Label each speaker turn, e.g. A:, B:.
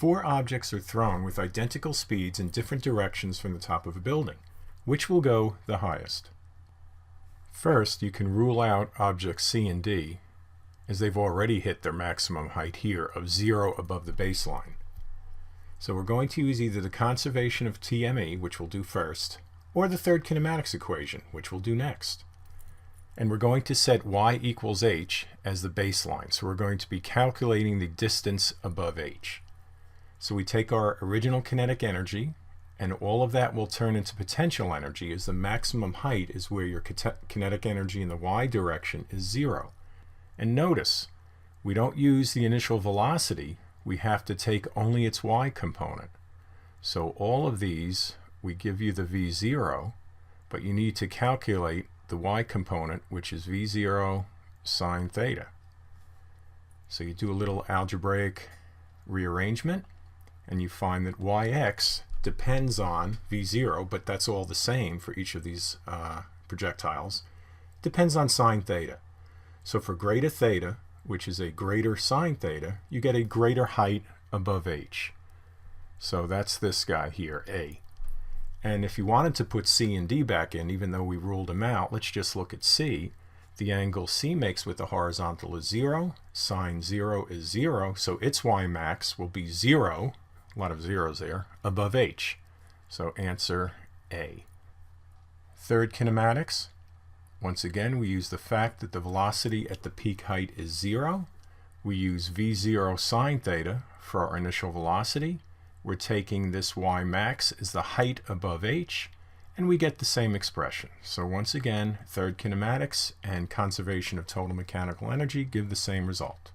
A: 4 objects are thrown with identical speeds in different directions from the top of a building. Which will go the highest? First, you can rule out objects C and D, as they've already hit their maximum height here of 0 above the baseline. So we're going to use either the conservation of TME, which we'll do first, or the third kinematics equation, which we'll do next. And we're going to set y equals h as the baseline. So we're going to be calculating the distance above h. So we take our original kinetic energy, and all of that will turn into potential energy, as the maximum height is where your kinetic energy in the y direction is 0. And notice, we don't use the initial velocity, we have to take only its y component. So all of these, we give you the v0, but you need to calculate the y component, which is v0 sine theta. So you do a little algebraic rearrangement, and you find that yx depends on v0, but that's all the same for each of these projectiles, depends on sine theta. So for greater theta, which is a greater sine theta, you get a greater height above h. So that's this guy here, A. And if you wanted to put C and D back in, even though we ruled them out, let's just look at C. The angle C makes with the horizontal is 0, sine 0 is 0, so its y max will be 0, a lot of zeros there, above h. So answer A. Third kinematics. Once again, we use the fact that the velocity at the peak height is 0. We use v0 sine theta for our initial velocity. We're taking this y max as the height above h, and we get the same expression. So once again, third kinematics and conservation of total mechanical energy give the same result.